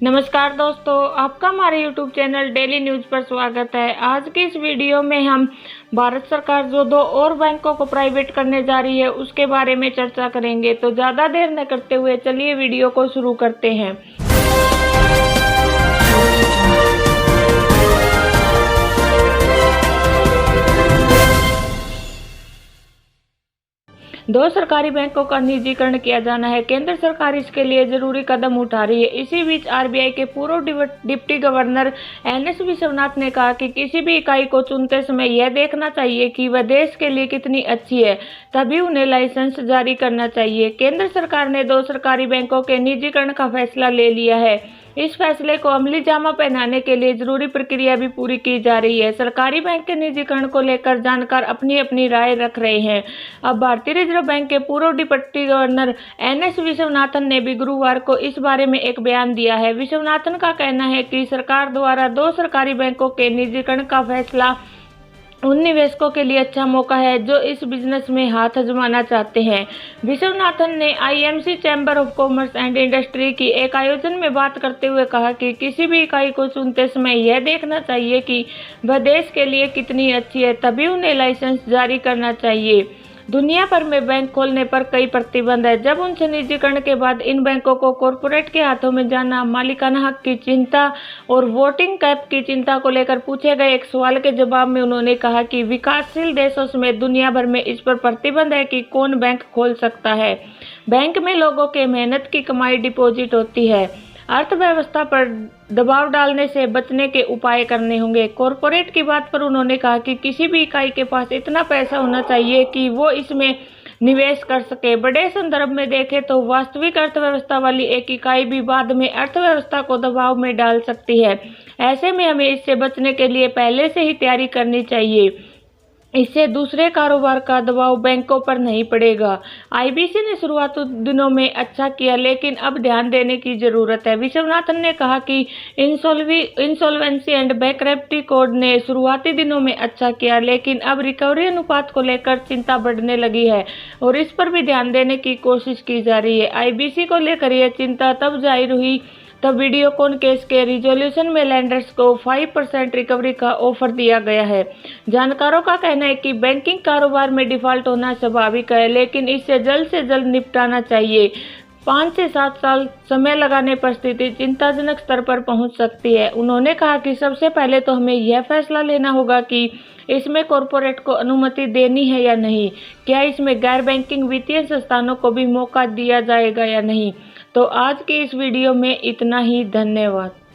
नमस्कार दोस्तों, आपका हमारे YouTube चैनल डेली न्यूज़ पर स्वागत है। आज की इस वीडियो में हम भारत सरकार जो 2 और बैंकों को प्राइवेट करने जा रही है उसके बारे में चर्चा करेंगे। तो ज़्यादा देर न करते हुए चलिए वीडियो को शुरू करते हैं। 2 सरकारी बैंकों का निजीकरण किया जाना है। केंद्र सरकार इसके लिए जरूरी कदम उठा रही है। इसी बीच आरबीआई के पूर्व डिप्टी गवर्नर एनएस विश्वनाथ ने कहा कि किसी भी इकाई को चुनते समय यह देखना चाहिए कि वह देश के लिए कितनी अच्छी है, तभी उन्हें लाइसेंस जारी करना चाहिए। केंद्र सरकार ने 2 सरकारी बैंकों के निजीकरण का फैसला ले लिया है। इस फैसले को अमली जामा पहनाने के लिए जरूरी प्रक्रिया भी पूरी की जा रही है। सरकारी बैंक के निजीकरण को लेकर जानकार अपनी अपनी राय रख रहे हैं। अब भारतीय रिजर्व बैंक के पूर्व डिप्टी गवर्नर एनएस विश्वनाथन ने भी गुरुवार को इस बारे में एक बयान दिया है। विश्वनाथन का कहना है कि सरकार द्वारा 2 सरकारी बैंकों के निजीकरण का फैसला उन निवेशकों के लिए अच्छा मौका है जो इस बिजनेस में हाथ आजमाना चाहते हैं। विश्वनाथन ने IMC chamber of commerce and industry की एक आयोजन में बात करते हुए कहा कि किसी भी इकाई को चुनते समय यह देखना चाहिए कि वह देश के लिए कितनी अच्छी है, तभी उन्हें लाइसेंस जारी करना चाहिए। दुनिया भर में बैंक खोलने पर कई प्रतिबंध है। जब उनसे निजीकरण के बाद इन बैंकों को कॉरपोरेट के हाथों में जाना, मालिकाना हक की चिंता और वोटिंग कैप की चिंता को लेकर पूछे गए एक सवाल के जवाब में उन्होंने कहा कि विकासशील देशों में दुनिया भर में इस पर प्रतिबंध है कि कौन बैंक खोल सकता है। बैंक में लोगों के मेहनत की कमाई डिपॉजिट होती है। अर्थव्यवस्था पर दबाव डालने से बचने के उपाय करने होंगे। कॉरपोरेट की बात पर उन्होंने कहा कि किसी भी इकाई के पास इतना पैसा होना चाहिए कि वो इसमें निवेश कर सके। बड़े संदर्भ में देखें तो वास्तविक अर्थव्यवस्था वाली एक इकाई भी बाद में अर्थव्यवस्था को दबाव में डाल सकती है। ऐसे में हमें इससे बचने के लिए पहले से ही तैयारी करनी चाहिए। इससे दूसरे कारोबार का दबाव बैंकों पर नहीं पड़ेगा। आईबीसी ने शुरुआती दिनों में अच्छा किया, लेकिन अब ध्यान देने की जरूरत है। विश्वनाथन ने कहा कि इंसॉल्वेंसी एंड बैंक्रप्सी कोड ने शुरुआती दिनों में अच्छा किया, लेकिन अब रिकवरी अनुपात को लेकर चिंता बढ़ने लगी है और इस पर भी ध्यान देने की कोशिश की जा रही है। आईबीसी को लेकर यह चिंता तब जाहिर हुई तब वीडियोकॉन केस के रिजोल्यूशन में लैंडर्स को 5% रिकवरी का ऑफर दिया गया है। जानकारों का कहना है कि बैंकिंग कारोबार में डिफॉल्ट होना स्वाभाविक है, लेकिन इससे से जल्द निपटाना चाहिए। 5 से 7 साल समय लगाने पर स्थिति चिंताजनक स्तर पर पहुंच सकती है। उन्होंने कहा कि सबसे पहले तो हमें यह फैसला लेना होगा कि इसमें कॉरपोरेट को अनुमति देनी है या नहीं। क्या इसमें गैर बैंकिंग वित्तीय संस्थानों को भी मौका दिया जाएगा या नहीं। तो आज की इस वीडियो में इतना ही। धन्यवाद।